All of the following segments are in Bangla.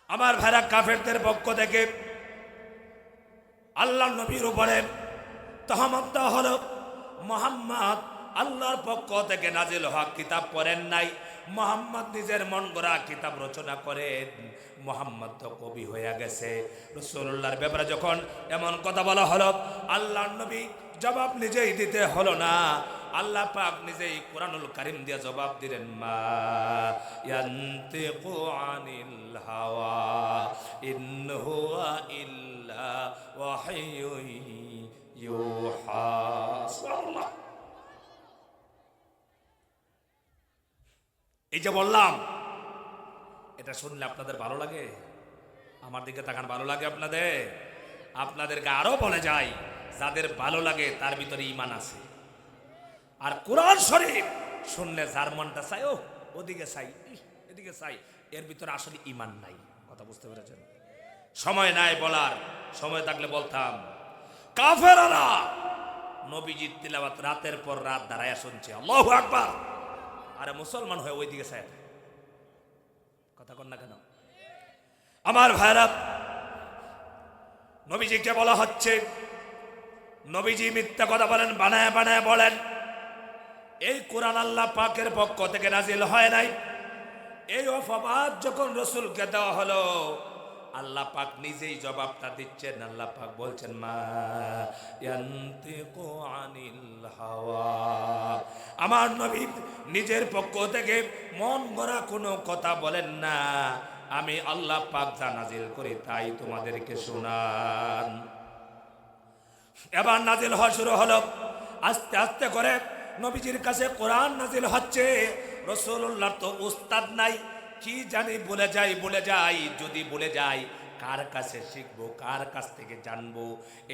আমার ভাইরা, কাফেরদের পক্ষ থেকে আল্লাহর নবীর উপরে তহমত দেওয়া হলো, মুহাম্মদ আল্লাহর পক্ষ থেকে নাজিল হওয়া কিতাব পড়েন নাই, মুহাম্মদ নিজের মন গড়া কিতাব রচনা করেন, মুহাম্মদ তো কবি হয়ে গেছে। রাসূলুল্লাহর ব্যাপারে যখন এমন কথা বলা হলো, আল্লাহর নবী জবাব নিজেই দিতে হলো না, আল্লাহ পাক নিজেই কুরআনুল কারীম দিয়ে জবাব দিলেন, মা ইয়ানতিকু আনিল হাওয়া ইন হুয়া ইল্লা ওয়াহয়ুন ইউহা। সুবহানাল্লাহ। এই যে বললাম, এটা শুনলে আপনাদের ভালো লাগে? আমার দিকে তাকান, ভালো লাগে আপনাদের? আপনাদেরকে আরো বলে যাই, যাদের ভালো লাগে তার ভিতরে ঈমান আছে। আর কোরআন শরীফ শুনলে যার মনটা চাই, ও ওদিকে চাই, এদিকে চাই, এর ভিতরে আসলে ঈমান নাই। কথা বুঝতে পেরেছেন? সময় নাই বলার, সময় থাকলে বলতাম। কাফেররা নবীজির তিলাওয়াত রাতের পর রাত দাঁড়ায়া শুনছে, আল্লাহু আকবার, আরে মুসলমান হয়ে ওইদিকে চায়। কথা কন না কেন? আমার ভাইরা, নবীজিকে বলা হচ্ছে, নবীজি মিথ্যা কথা বলেন, বানায় বানায় বলেন। এই কোরআন আল্লাহ পাকের পক্ষ থেকে নাজিল হয় নাই। এই অপবাদ যখন রাসূলকে দেওয়া হলো, আল্লাহ পাক নিজেই জবাবটা দিচ্ছেন। আল্লাহ পাক বলছেন, মা ইয়ানতিকু আনিল হাওয়া, আমার নবী নিজের পক্ষ থেকে মন গড়া কোনো কথা বলেন না, আমি আল্লাহ পাক যা নাজিল করি তাই তোমাদেরকে শোনান। এবার নাজিল হওয়া শুরু হলো, আস্তে আস্তে করে নবীজির কাছে কোরআন নাজিল হচ্ছে। রাসূলুল্লাহর তো উস্তাদ নাই, কি জানি বলে যাই, যদি বলে যাই কার কাছে শিখবো, কার কাছ থেকে জানবো?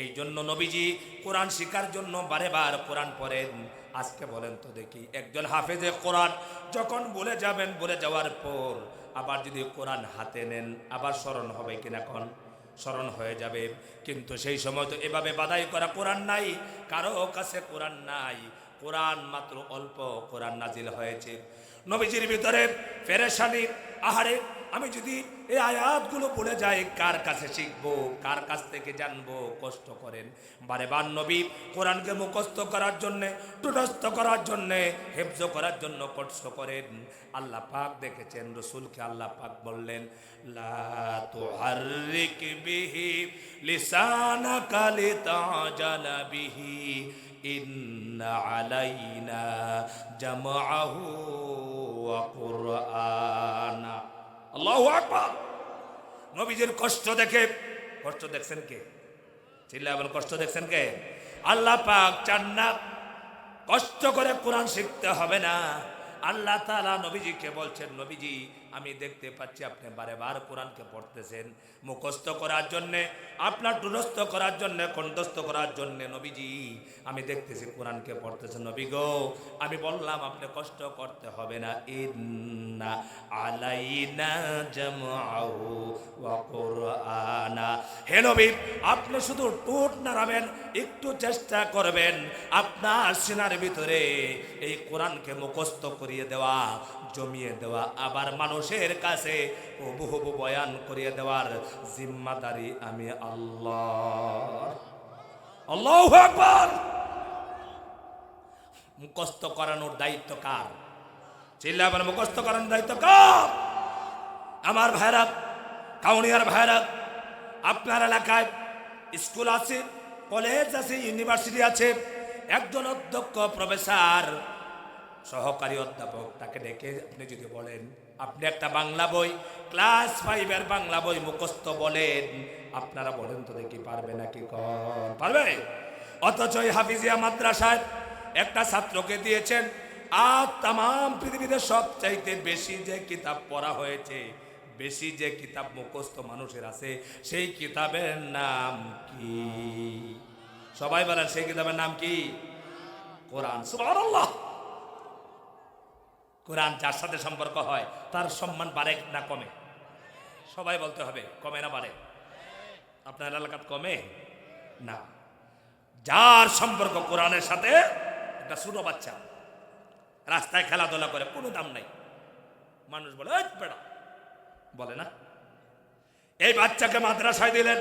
এই জন্য নবীজি কোরআন শিখার জন্য বারে বার কোরআন পড়েন। আজকে বলেন তো দেখি, একজন হাফেজে কোরআন যখন বলে যাবেন, বলে যাওয়ার পর আবার যদি কোরআন হাতে নেন, আবার স্মরণ হবে কিনা? কোন স্মরণ হয়ে যাবে, কিন্তু সেই সময় তো এভাবে বাদাই করা কোরআন নাই, কারো কাছে কোরআন নাই। কোরআন মাত্র অল্প কোরআন নাজিল হয়েছে। নবীজির ভিতরে পেরেশানি, আহারে আমি যদি এই আয়াতগুলো বলে যাই, কার কাছে শিখবো, কার কাছ থেকে জানবো? কষ্ট করেন বারে বার নবী কোরআনকে মুখস্থ করার জন্যে, টুটস্থ করার জন্যে, হেফজ করার জন্য কষ্ট করেন। আল্লাহ পাক দেখেছেন, রাসূলকে আল্লাহ পাক বললেন, লা তুহাররিক বিহি লিসানাকা লিতাজালা বিহি ইন্না আলাইনা জামআহু ওয়া কুরআনা। আল্লাহু আকবার। নবীজির কষ্ট দেখে, কষ্ট দেখছেন কে? চিল্লায় বলেন, কষ্ট দেখছেন কে? আল্লাহ পাক চান না কষ্ট করে কোরআন শিখতে হবে না। আল্লাহ তাআলা নবীজিকে বলছেন, নবীজি আমি দেখতে পাচ্ছি আপনি বারে বার কোরআনকে পড়তেছেন মুখস্থ করার জন্যে, আপনার টুনস্থ করার জন্যে, কণ্ঠস্থ করার জন্যে। নবীজি আমি দেখতেছি কোরআনকে পড়তেছেন। নবী গো, আমি বললাম আপনি কষ্ট করতে হবে না, ইন্না আলাইনা জামআহু ওয়া কুরআনা। হে নবী, আপনি শুধু টুট নাড়াবেন, একটু চেষ্টা করবেন আপনার সিনার ভিতরে এই কোরআনকে মুখস্থ করিয়ে দেওয়া, জমিয়ে দেওয়া, আবার মানুষের কাছে হুবহু বয়ান করিয়ে দেওয়ার জিম্মাদারি আমি আল্লাহর। আল্লাহু আকবার। মুখস্থ করানোর দায়িত্ব কার? চিল্লায় বলেন, মুখস্থ করানোর দায়িত্ব কার? আমার ভাইরা, কাউনিয়ার ভাইরা, আপনার এলাকায় স্কুল আছে, কলেজ আছে, ইউনিভার্সিটি আছে, একজন অধ্যক্ষ, প্রফেসর, সহকারী অধ্যাপক, তাকে ডেকে আপনি যদি বলেন আপনি একটা বাংলা বই, ক্লাস 5-এর বাংলা বই মুখস্থ বলেন, আপনারা বলেন তো দেখি পারবে নাকি? কোন পারবে? অথচ হাফিজিয়া মাদ্রাসায় একটা ছাত্রকে দিয়েছেন, আর তাম পৃথিবীতে সবচাইতে বেশি যে কিতাব পড়া হয়েছে, বেশি যে কিতাব মুখস্থ মানুষের আছে, সেই কিতাবের নাম কি? সবাই বলেন, সেই কিতাবের নাম কি? কোরআন। সুবহানাল্লাহ। কোরআন যার সাথে সম্পর্ক হয় তার সম্মান বাড়ে না কমে? সবাই বলতে হবে, কমে না বাড়ে? আপনার এলাকাত কমে না। যার সম্পর্ক কোরআনের সাথে, একটা ছোট বাচ্চা রাস্তায় খেলাধুলা করে, কোনো দাম নাই, মানুষ বলে এই বেড়া, বলে না? এই বাচ্চাকে মাদ্রাসায় দিলেন,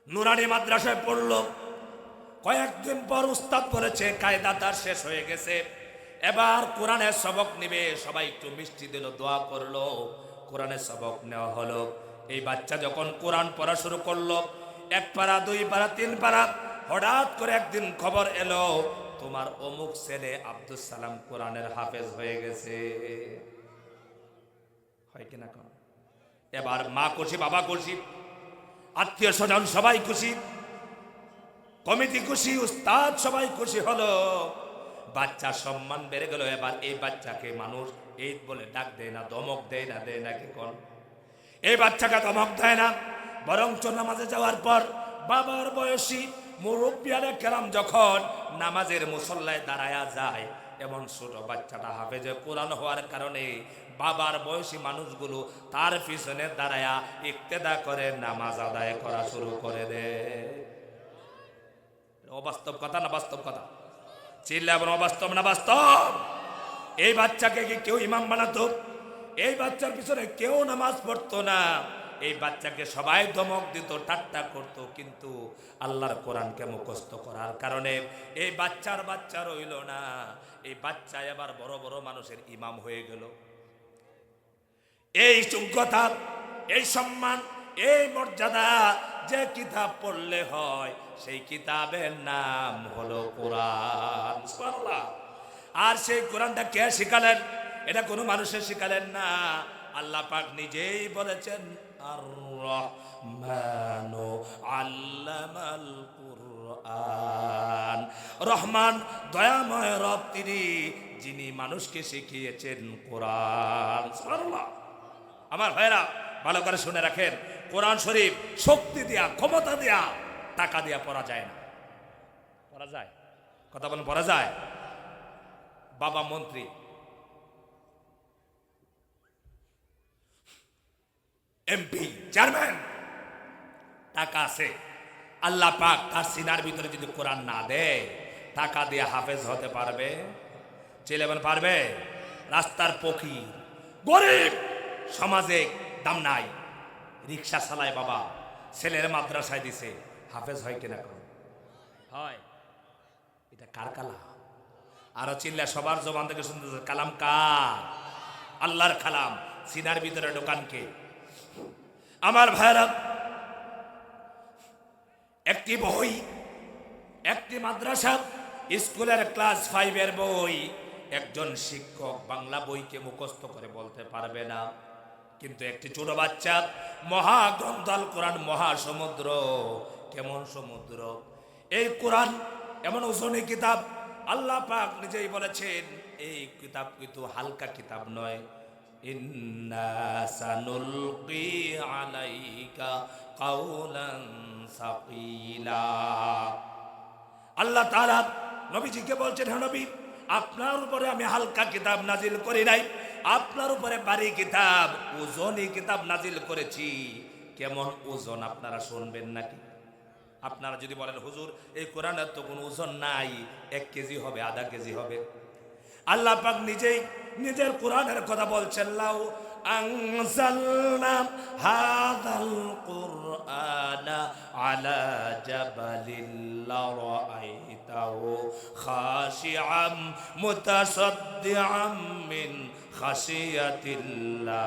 নুরানি মাদ্রাসায় পড়ল। কয়েকদিন পর উস্তাদ বলেছে কায়দা তার শেষ হয়ে গেছে, এবার কোরআনের সবক নিবে। সবাই একটু মিষ্টি দিল, দোয়া করলো, কোরআনের সবক নেওয়া হলো। এই বাচ্চা যখন কোরআন পড়া শুরু করলো, 1 পারা 2 পারা 3 পারা, হঠাৎ করে একদিন খবর এলো তোমার অমুক ছেলে আব্দুল সালাম কোরআনের হাফেজ হয়ে গেছে। হয় কিনা কম? এবার মা খুশি, বাবা খুশি, আত্মীয় স্বজন সবাই খুশি, কমিটি খুশি, উস্তাদ সবাই খুশি হলো। বাচ্চার সম্মান বেড়ে গেল। এবার এই বাচ্চাকে মানুষ এই বলে ডাক দেয় না, ধমক দেয় না, দেয় নাকি কোন? এই বাচ্চাকে ধমক দেয় না, বরঞ্চ নামাজে যাওয়ার পর বাবার বয়সী মুরব্বিয়ানে কেরাম যখন নামাজের মুসল্লায় দাঁড়ায়া যায়, এমন ছোট বাচ্চাটা হাফেজে কোরআন হওয়ার কারণে বাবার বয়সী মানুষগুলো তার পিছনে দাঁড়ায়া ইক্তেদা করে নামাজ আদায় করা শুরু করে দেয়। অবাস্তব কথা না বাস্তব কথা? চিল্লাবেন অবাস্তব না বাস্তব? এই বাচ্চাকে কি কেউ ইমাম বানাতো? এই বাচ্চার পিছনে কেউ নামাজ পড়তো না। এই বাচ্চাকে সবাই ধমক দিত, ঠাট্টা করত, কিন্তু আল্লাহর কোরআনকে মুখস্থ করার কারণে এই বাচ্চা রইল না। এই বাচ্চা এবার বড় বড় মানুষের ইমাম হয়ে গেল। এই যোগ্যতা, এই সম্মান, এই মর্যাদা যে কিতাব পড়লে হয়, সেই কিতাবের নাম হলো কোরআন। সুবহানাল্লাহ। আর সেই কোরআনটা কে শিখালেন? এটা কোনো মানুষের শিখালেন না, আল্লাহ পাক নিজেই বলেছেন, আর রহমানু আল্লামাল কুরআন। রহমান দয়াময় রব তিনি, যিনি মানুষকে শিখিয়েছেন কোরআন। সুবহানাল্লাহ। আমার ভাইরা ভালো করে শুনে রাখেন, কোরআন শরীফ শক্তি দিয়া, ক্ষমতা দিয়া, টাকা দিয়া পড়া যায় না। পড়া যায়? কথা বলেন, পড়া যায়? বাবা মন্ত্রী, এমপি, চেয়ারম্যান, টাকা আছে, আল্লাহ পাক তার সিনার ভিতরে যদি কোরআন না দেয়, টাকা দিয়ে হাফেজ হতে পারবে? ছেলেবেন পারবে? রাস্তার ফকির, গরিব, সমাজে দাম নাই, রিক্সা চালায় বাবা, ছেলের মাদ্রাসায় দিছে, হাফেজ হয় কিনা? হয়? এটা কার কালাম? আরো চিল্লা সবার জবান থেকে শুনতে, কালাম কার? আল্লাহর কালাম। সিনার ভিতরে দোকানকে। আমার ভাইরা, একটি বই, একটি মাদ্রাসা স্কুলের ক্লাস 5 বই, একজন শিক্ষক বাংলা বইকে মুখস্থ করে বলতে পারবে না, কিন্তু একটি ছোট বাচ্চা মহাগ্রন্থ আল কোরআন, মহাসমুদ্র। কেমন সমুদ্র! এই কোরআন এমন ওজনী কিতাব, আল্লাহ পাক নিজেই বলেছেন এই কিতাব কিন্তু হালকা কিতাব নয়। ইন্না সানুলকি আলাইকা কাওলান সাকিলা। আল্লাহ তাআলা নবীজিকে বলছেন, হে নবী, আপনার উপরে আমি হালকা কিতাব নাজিল করি নাই, আপনার উপরে ভারী কিতাব, ওজনী কিতাব নাজিল করেছি। কেমন ওজন আপনারা শুনবেন নাকি? আপনারা যদি বলেন হুজুর এই কোরআনের তো কোনো ওজন নাই, 1 কেজি হবে, আধা কেজি হবে। আল্লাহ পাক নিজেই নিজের কোরআনের কথা বলছেন, লাউ আনজালনা হাযাল কুরআনা আলা জাবালিন লারাআইতাহু খাশিআম মুতাসাদ্দিআম মিন খাশিয়াতিল্লাহ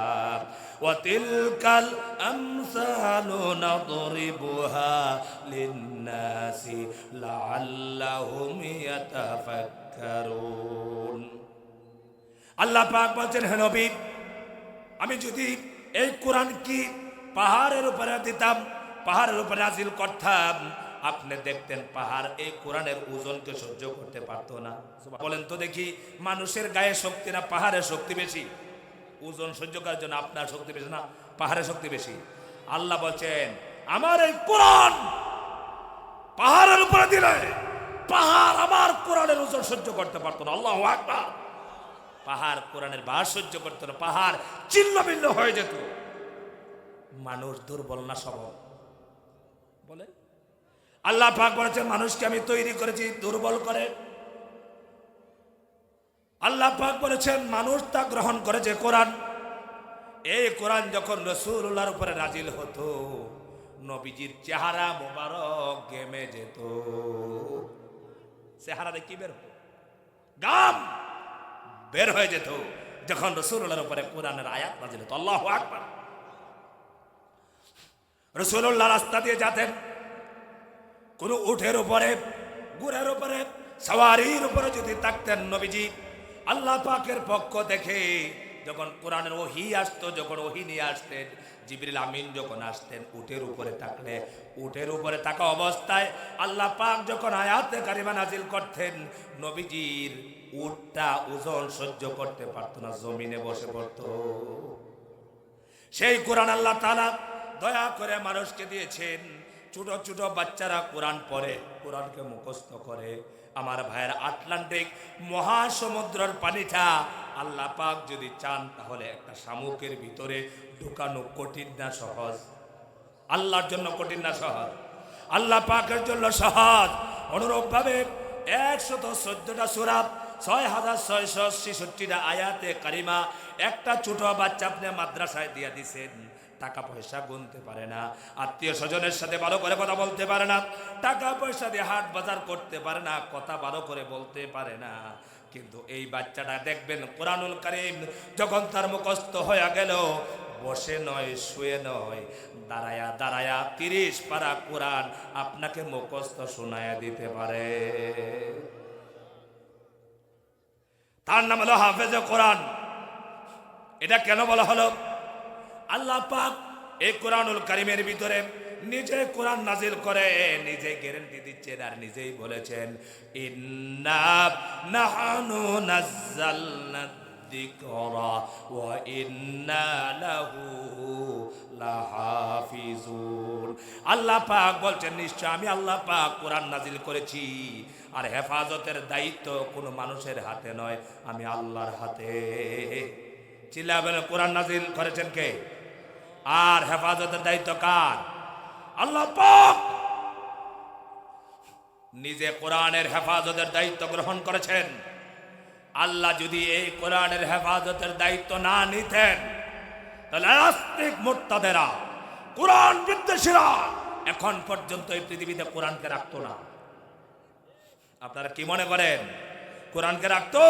ওয়া তিলকাল আমসালু নাদরিবুহা লিন্নাসি লাআল্লাহুম ইয়াতাফাক্কারুন। আল্লাহ পাক বলছেন, হে নবী, আমি যদি এই কোরআন কি পাহাড়ের উপরে দিতাম, পাহাড়ের উপরে নাজিল করতাম, আপনি দেখতেন পাহাড় এই কোরআনের ওজনকে সহ্য করতে পারতো না। বলেন তো দেখি, মানুষের গায়ে শক্তি না পাহাড়ের শক্তি বেশি? ওজন সহ্য করার জন্য আপনার শক্তি বেশি না পাহাড়ের শক্তি বেশি? আল্লাহ বলছেন, আমার এই কোরআন পাহাড়ের উপরে দিলে পাহাড় আমার কোরআনের ওজন সহ্য করতে পারতো না। আল্লাহু আকবার। পাহাড় কোরআনের ভার সহ্য করতো না, পাহাড় ছিন্ন ভিন্ন হয়ে যেত। মানুষ দুর্বল না সবল? বলে আল্লাহ পাক বলেছেন, মানুষকে আমি তৈরি করেছি দুর্বল করে। আল্লাহ পাক বলেছেন, মানুষ তা গ্রহণ করেছে কোরআন, এই কোরআন যখন রাসূলুল্লাহর উপরে নাজিল হতো, নবীজির চেহারা মোবারক ঘেমে যেত। চেহারা দেখি বের হতো, গাম বের হয়ে যেত যখন রাসূলুল্লাহর উপরে কোরআনের আয়াত নাজিল হতো। আল্লাহু আকবার। রাসূলুল্লাহ রাস্তা দিয়ে যেতেন, কোন উটের উপরে, ঘোড়ার উপরে, সওয়ারির উপরে যদি থাকতেন নবীজি, আল্লাহ পাকের পক্ষ থেকে যখন কোরআনের ওহী আসতো, যখন ওহী নিয়ে আসতেন, জিবরিল আমিন যখন আসতেন উটের উপরে থাকলে, উটের উপরে থাকা অবস্থায় আল্লাহ পাক যখন আয়াতে কারিমা নাজিল করতেন, নবীজির উটটা ওজন সহ্য করতে পারতো না, জমিনে বসে পড়তো। সেই কোরআন আল্লাহ তাআলা দয়া করে মানুষকে দিয়েছেন। ছোট ছোট বাচ্চারা কোরআন পড়ে, কোরআনকে মুখস্থ করে। আমার ভাইয়ের, আটলান্টিক মহাসমুদ্রের পানিটা আল্লাহ পাক যদি চান তাহলে একটা শামুকের ভিতরে ঢুকানো কঠিন না সহজ? আল্লাহর জন্য কঠিন না সহজ? আল্লাহ পাকের জন্য সহজ। অনুরূপ ভাবে 114টা সূরা, 6666টা আয়াতে কারিমা একটা ছোট বাচ্চা আপনি মাদ্রাসায় দিয়ে দিছেন, টাকা পয়সা গুনতে পারে না, আত্মীয় স্বজনের সাথে ভালো করে কথা বলতে পারে না, টাকা পয়সা দিয়ে হাট বাজার করতে পারে না, কথা ভালো করে বলতে পারে না, কিন্তু এই বাচ্চাটা দেখবেন কোরআনুল কারীম যখন তার মুখস্থ হয়ে গেল, বসে নয়, শুয়ে নয়, দাঁড়ায়া দাঁড়ায়া 30 পারা কোরআন আপনাকে মুখস্থ শোনায়া দিতে পারে। তার নাম হলো হাফেজে কোরআন। এটা কেন বলা হলো? আল্লাহ পাক এই কোরআনুল কারীমের ভিতরে নিজে কোরআন নাজিল করে, নিজে গ্যারান্টি দিচ্ছেন আর নিজেই বলেছেন, ইন্না নাহনু নাযালনা যিকরা ওয়া ইন্না লাহু লাহাফিজুন। আল্লাহ পাক বলছেন, নিশ্চয় আমি আল্লাহ পাক কোরআন নাজিল করেছি, আর হেফাজতের দায়িত্ব কোনো মানুষের হাতে নয়, আমি আল্লাহর হাতে। চিল্লাবেন, কোরআন নাজিল করেছেন কে? আর হেফাজতের দায়িত্ব কার? আল্লাহ পাক নিজে কোরআনের হেফাজতের দায়িত্ব গ্রহণ করেছেন। আল্লাহ যদি এই কোরআনের হেফাজতের দায়িত্ব না নিতেন, তাহলে নাস্তিক মুরতাদেরা, কোরআন বিদ্বেষীরা এখন পর্যন্ত এই পৃথিবীতে কোরআনকে রাখতো না। আপনারা কি মনে করেন কোরআনকে রাখতো?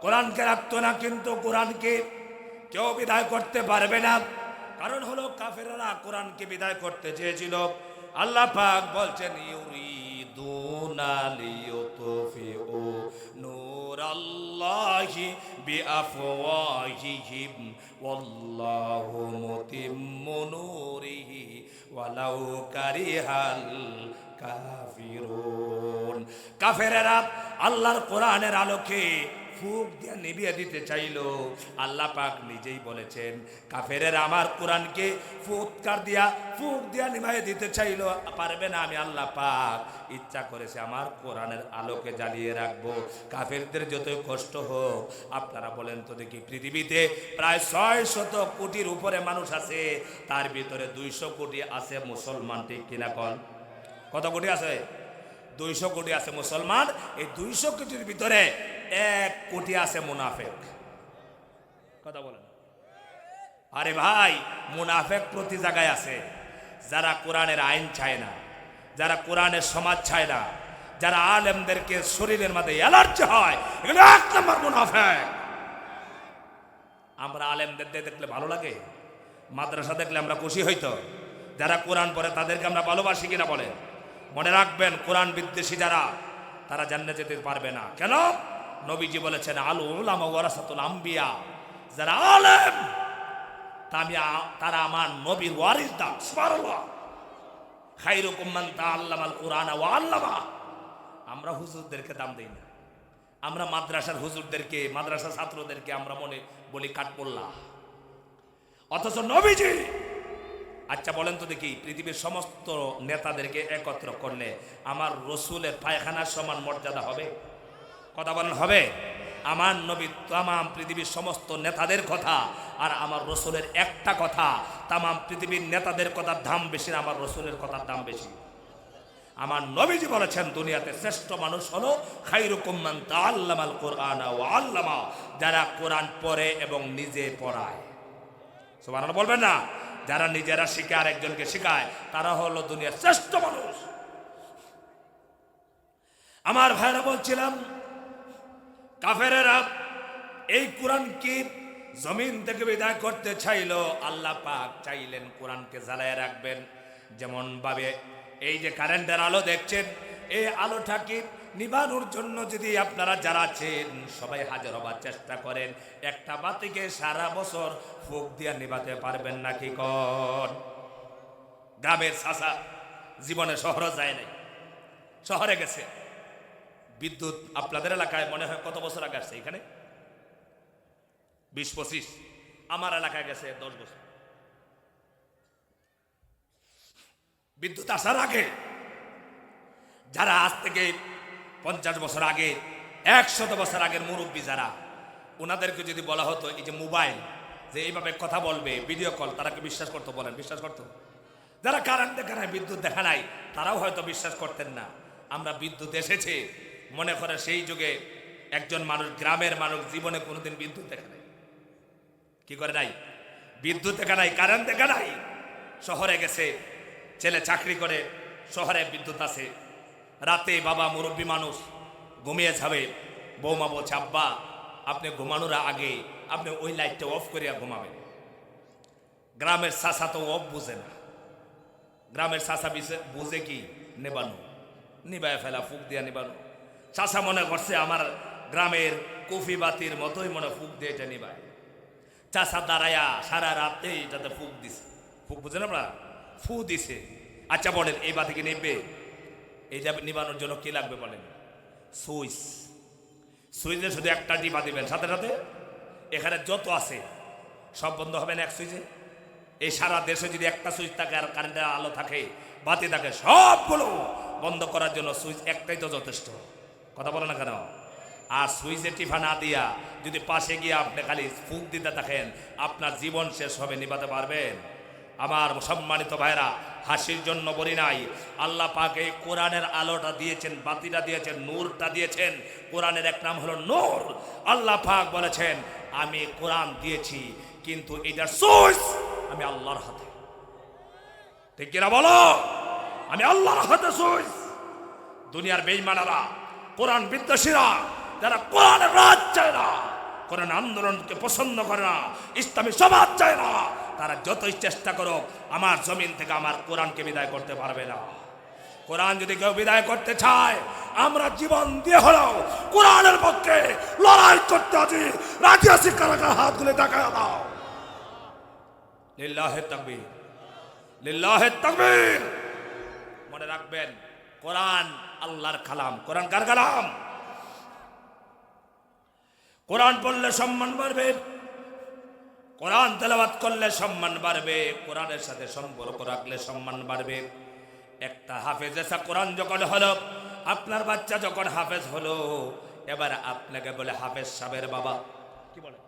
কোরআনকে রাখতো না, কিন্তু কোরআনকে কেউ বিদায় করতে পারবে না। কারণ হলো কাফেররা কোরআনকে বিদায় করতে চেয়েছিল। আল্লাহ পাক বলছেন, ইউরিদুনা লিয়ুতফিউ নূরাল্লাহি বিআফওয়াহিহিম ওয়াল্লাহু মুতিম্মু নূরিহি ওয়ালাউ কারিহাল কাফিরুন। কাফেররা আল্লাহর কোরআনের আলোকে ফুক দিয়ে নিভিয়ে দিতে চাইল। আল্লাহ পাক নিজেই বলেছেন, কাফেরেরা আমার কোরআনকে ফুক দিয়া নিভিয়ে দিতে চাইল, পারবে না। আমি আল্লাহ পাক ইচ্ছা করেছে আমার কোরআনের আলোকে জ্বালিয়ে রাখবো, কাফেরদের যতই কষ্ট হোক। আপনারা বলেন তো দেখি, পৃথিবীতে প্রায় 600 কোটির উপরে মানুষ আছে, তার ভিতরে 200 কোটি আছে মুসলমান, ঠিক কিনা কন? কত কোটি আছে? 200 কোটি আছে মুসলমান। এই 200 কোটির ভিতরে 1 কোটি আছে মুনাফেক। কথা বলেন। আরে ভাই, মুনাফেক প্রতি জায়গায় আছে। যারা কোরআনের আইন চায় না, যারা কোরআনের সমাজ চায় না, যারা আলেমদেরকে শরীরের মধ্যে অ্যালার্জি হয়, এগুলো 1 নম্বর মুনাফেক। আমরা আলেমদের দেখলে ভালো লাগে, মাদ্রাসা দেখলে আমরা খুশি হইতো, যারা কোরআন পড়ে তাদেরকে আমরা ভালোবাসি কিনা বলেন? মনে রাখবেন, কোরআন বিদ্বেষী যারা, তারা জান্নাতে যেতে পারবে না। কেন? নবীজি বলেছেন, আল উলামা ওয়ারাসাতুল আম্বিয়া, যারা আলেম তারা আমার নবীর ওয়ারিস। দাম সুবহানাল্লাহ। খায়রুকুম মান তাআল্লামাল কুরআন ওয়া আল্লামা। আমরা হুজুরদেরকে দাম দেই না, আমরা মাদ্রাসার হুজুরদেরকে, মাদ্রাসা ছাত্রদেরকে আমরা মনে বলি কাঠপোল্লা, অথচ নবীজি। আচ্ছা বলেন তো দেখি, পৃথিবীর সমস্ত নেতাদেরকে একত্র করলে আমার রসুলের পায়খানার সমান মর্যাদা হবে? কথা বলেন, হবে? আমার নবী তামাম পৃথিবীর সমস্ত নেতাদের কথা, আর আমার রসুলের একটা কথা, তামাম পৃথিবীর নেতাদের কথার দাম বেশি না আমার রসুলের কথার দাম বেশি। আমার নবীজি বলেছেন, দুনিয়াতে শ্রেষ্ঠ মানুষ হলো খায়রুকুম মান তাআল্লামাল কুরআনা ওয়া আল্লামা, যারা কোরআন পড়ে এবং নিজে পড়ায়। সুবহানাল্লাহ বলবেন না? যারা নিজেরা শিখে আর একজনকে শিখায় তারা হলো দুনিয়ার শ্রেষ্ঠ মানুষ। আমার ভাইরা বলছিলাম, কাফেরেরা এই কোরআন কি জমিন থেকে বিদায় করতে চাইলো, আল্লাহ পাক চাইলেন কোরআনকে জ্বালায় রাখবেন। যেমন ভাবে এই যে কারেন্টের আলো দেখছেন, এই আলোটাকে নিবানোর জন্য যদি আপনারা যারা আছেন সবাই হাজার হবার চেষ্টা করেন, একটা বাতিকে সারা বছর ফুক দিয়ে নিভাতে পারবেন নাকি? কোন গ্রামের চাচা জীবনে শহরে যায় নাই, শহরে গেছে, বিদ্যুৎ আপনাদের এলাকায় মনে হয় কত বছর আগে আসছে? এখানে 20-25, আমার এলাকায় গেছে 10 বছর। বিদ্যুৎ আসার আগে যারা আজ থেকে 50 বছর আগে, 100 বছর আগের মুরব্বী যারা, ওনাদেরকে যদি বলা হতো এই যে মোবাইল যে এইভাবে কথা বলবে, ভিডিও কল, তারা কি বিশ্বাস করতো? বলেন, বিশ্বাস করতো? যারা কারেন্ট দেখা নাই, বিদ্যুৎ দেখা নাই, তারাও হয়তো বিশ্বাস করতেন না। আমরা বিদ্যুৎ এসেছে মনে করে সেই যুগে একজন মানুষ, গ্রামের মানুষ জীবনে কোনোদিন বিদ্যুৎ দেখা নাই। কি করে নাই? বিদ্যুৎ দেখা নাই, কারেন্ট দেখা নাই। শহরে গেছে, ছেলে চাকরি করে, শহরে বিদ্যুৎ আছে। রাতে বাবা মুরব্বী মানুষ ঘুমিয়ে যাবে, বৌমা বলছে আব্বা আপনি ঘুমানোর আগে আপনি ওই লাইটটা অফ করিয়া ঘুমাবেন। গ্রামের চাষা তো অফ বুঝে না, গ্রামের চাষা বুঝে কি নেবানো, নিবায় ফেলা, ফুক দিয়া নিবানো। চাষা মনে করছে আমার গ্রামের কফি বাতির মতোই মনে ফুক দিয়ে এটা নিবায়। চাষা দাঁড়ায়া সারা রাতে এটাতে ফুক দিছে, ফুক বুঝেন আপনারা, ফু দিছে। আচ্ছা বলেন এই বাতি কি নেবে? এইটা নিবানোর জন্য কি লাগবে বলেন? সুইচ। সুইচে শুধু একটা টিপা দিবেন, সাথে সাথে এখানে যত আছে সব বন্ধ হবে না এক সুইচে। এই সারা দেশে যদি একটা সুইচ থাকে আর কারেন্টের আলো থাকে, বাতি থাকে, সবগুলো বন্ধ করার জন্য সুইচ একটাই তো যথেষ্ট। কথা বলে না কেন? আর সুইচে টিপা না দিয়া যদি পাশে গিয়ে আপনি খালি ফুক দিতে থাকেন, আপনার জীবন শেষ হবে, নিভাতে পারবেন? আমার সম্মানিত ভাইরা, হাসির জন্য বলি নাই, আল্লাহ পাক এই কোরআনের আলোটা দিয়েছেন, বাতিটা দিয়েছেন, নূরটা দিয়েছেন। কোরআনের এক নাম হলো নূর। আল্লাহ পাক বলেছেন আমি কোরআন দিয়েছি, কিন্তু এটার সুইচ আমি আল্লাহর হাতে। ঠিক কিনা বলো? আমি আল্লাহর হাতে সুইচ। দুনিয়ার বেঈমানেরা, কোরআন বিদ্বেষীরা, যারা কোরআনের রাজ চায় না, কোরআন আন্দোলনকে পছন্দ করে না, ইসলামী সমাজ চায় না, তারা যতই চেষ্টা করো আমার জমিন থেকে আমার কোরআনকে বিদায় করতে পারবে না। কোরআন যদি কেউ বিদায় করতে চায়, আমরা জীবন দিয়ে হলেও কোরআনের পক্ষে লড়াই করতে আছি, রাজি আছি। কারা হাতগুলো দেখায় দাও। লিল্লাহে তাকবীর, লিল্লাহে তাকবীর। মনে রাখবেন কোরআন আল্লাহর কালাম। কোরআন কার কালাম? কোরআন পড়লে সম্মান বাড়বে, কোরআন তেলাওয়াত করলে সম্মান বাড়বে, কোরআনের সাথে সম্পর্ক রাখলে সম্মান বাড়বে। একটা হাফেজ এসা কোরআন যখন হলো, আপনার বাচ্চা যখন হাফেজ হলো, এবার আপনাকে বলে হাফেজ সাহেবের বাবা। কি বলে?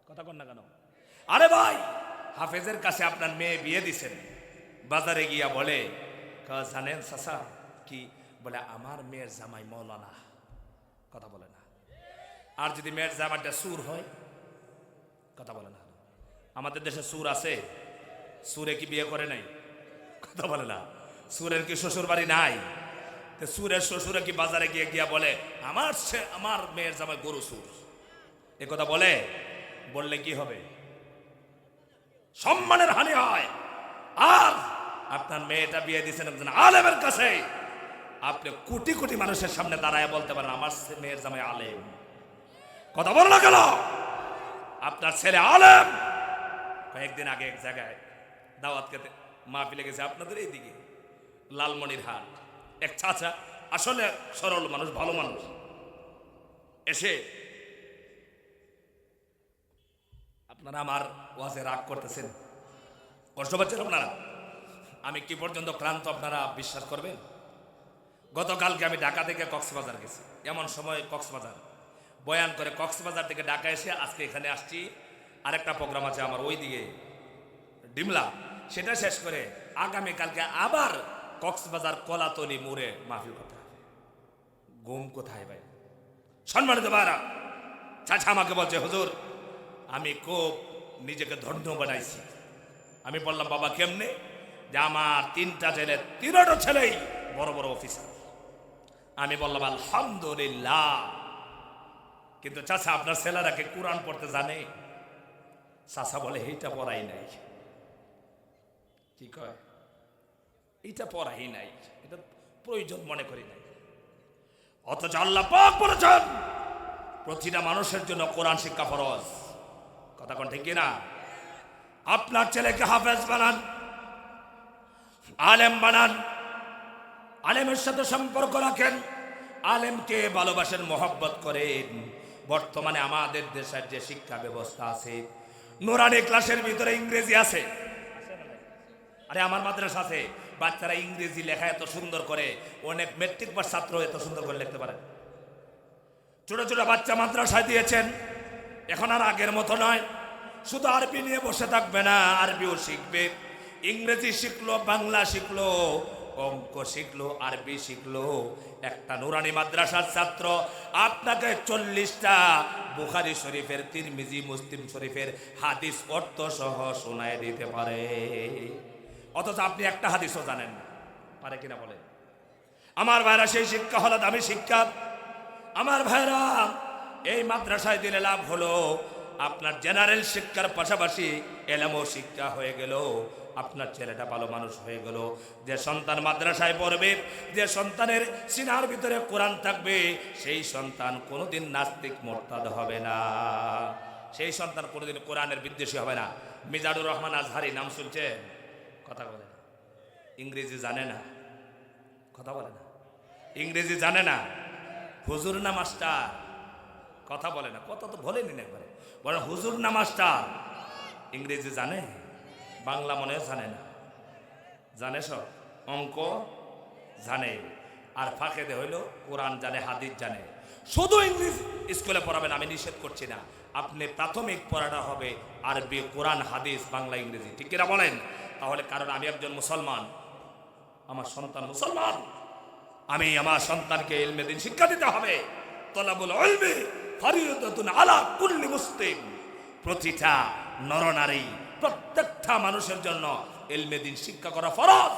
কথা কন না কেন? আরে ভাই, হাফেজের কাছে আপনার মেয়ে বিয়ে দিছেন, বাজারে গিয়া বলে জানেন চাচা কি বলে, আমার মেয়ের জামাই মৌলানা। কথা বলে না। আর যদি মেয়ের জামাইটা সুর হয়, কথা বলে না। আমাদের দেশে সুর আছে, সুরে কি বিয়ে করে নাই? কথা বলে না। সুরের কি শ্বশুর বাড়ি নাই? সুরের শ্বশুরে কি বাজারে গিয়ে গিয়া বলে আমার মেয়ের জামাই গরু সুর? এ কথা বলে? বললে কি হবে? সম্মানের হানি হয়। আর আপনার মেয়েটা বিয়ে দিয়েছেন একজন আলেমের কাছে, আপনি কোটি কোটি মানুষের সামনে দাঁড়ায় বলতে পারেন আমার মেয়ের জামাই আলেম। কথা বল না কেন? আপনার ছেলে আলেম। কয়েকদিন আগে এক জায়গায় দাওয়াত খেতে মাহফিলে গেছে, আপনাদের এইদিকে লালমনির হাট। এক চাচা, আসলে সরল মানুষ, ভালো মানুষ, এসে আপনারা আমার ওয়াজে রাগ করতেছেন, কষ্ট পাচ্ছেন আপনারা। আমি কি পর্যন্ত ক্লান্ত আপনারা বিশ্বাস করবেন? গতকালকে আমি ঢাকা থেকে কক্সবাজার গেছি, এমন সময় কক্সবাজার বয়ান করে কক্সবাজার থেকে ঢাকা এসে আজকে এখানে আসছি। আরেকটা প্রোগ্রাম আছে আমার ওইদিকে ডিমলা, সেটা শেষ করে আগামীকালকে আবার কক্সবাজার কলাতলি মোড়ে মাহফিল করতে হবে। ঘুম কোথায় ভাই? সম্মানিত ভাইরা, চাচা আমাকে বলছে হুজুর আমি খুব নিজেকে ধন্য বানাইছি। আমি বললাম বাবা কেমনে? যে আমার 3টা ছেলে, 3টা ছেলেই বড় বড় অফিসার। আমি বললাম আলহামদুলিল্লাহ। কিন্তু চাচা আপনার ছেলেরা কি কোরআন পড়তে জানে? চাচা বলে এইটা পড়াই নাই। কি কয়? এইটা পড়াই নাই, এটা প্রয়োজন মনে করি নাই। অথচ আল্লাহ পাক বলেছেন প্রতিটা মানুষের জন্য কোরআন শিক্ষা ফরজ। কথা কোন ঠিক কিনা? আপনার ছেলেকে হাফেজ বানান, আলেম বানান, আলেমের সাথে সম্পর্ক রাখেন, আলেমকে ভালোবাসেন, মহব্বত করেন। বর্তমানে আমাদের দেশের যে শিক্ষা ব্যবস্থা আছে, নুরানি ক্লাসের ভিতরে ইংরেজি আছে। আরে আমার মাদ্রাসা আছে, বাচ্চারা ইংরেজি লেখা এত সুন্দর করে, অনেক মেট্রিক পাস ছাত্র এত সুন্দর করে লিখতে পারে। ছোট ছোট বাচ্চা মাদ্রাসায় দিয়েছেন। এখন আর আগের মতো নয়, শুধু আরবি নিয়ে বসে থাকবে না, আরবিও শিখবে। ইংরেজি শিখলো, বাংলা শিখলো, অঙ্ক শিখলো, আরবি শিখলো। একটা নুরানি মাদ্রাসার ছাত্র আপনাকে 40টা বুখারী শরীফের, তিরমিজি, মুসলিম শরীফের হাদিস অর্থ সহ শোনায় দিতে পারে। অথচ আপনি একটা হাদিসও জানেন না। পারে কিনা বলেন? আমার ভাইরা, সেই শিক্ষা হলো দামি শিক্ষা। আমার ভাইরা, এই মাদ্রাসায় দিলে লাভ হলো আপনার জেনারেল শিক্ষার পাশাপাশি এলেমও শিক্ষা হয়ে গেল, আপনার ছেলেটা ভালো মানুষ হয়ে গেল। যে সন্তান মাদ্রাসায় পড়বে, যে সন্তানের সিনার ভিতরে কোরআন থাকবে, সেই সন্তান কোনোদিন নাস্তিক মোরতাদ হবে না, সেই সন্তান কোনোদিন কোরআনের বিদ্বেষী হবে না। মিজানুর রহমান আজহারি নাম শুনছেন? কথা বলে না, ইংরেজি জানে না। কথা বলে না, ইংরেজি জানে না। হুজুর না মাস্টার? কথা বলে না, কথা তো বলেনি না একবারে। বলে হুজুর না মাস্টার? ইংরেজি জানে, বাংলা মনে জানে না। জানে সব, অঙ্ক জানে, আর ফাঁকে দে হইলো কোরআন জানে, হাদিস জানে। শুধু ইংলিশ স্কুলে পড়াবেন, আমি নিষেধ করছি না। আপনি প্রাথমিক পড়াটা হবে আরবি, কোরআন, হাদিস, বাংলা, ইংরেজি। ঠিক কিনা বলেন? তাহলে কারণ আমি একজন মুসলমান, আমার সন্তান মুসলমান, আমি আমার সন্তানকে ইলমে দ্বীন শিক্ষা দিতে হবে। তলাবুল ইলমি ফরিয়দাতুন আলা কুল্লি মুসলিম। প্রতিটা নরনারী, প্রত্যেকটা মানুষের জন্য ইলমে দ্বীন শিক্ষা করা ফরজ।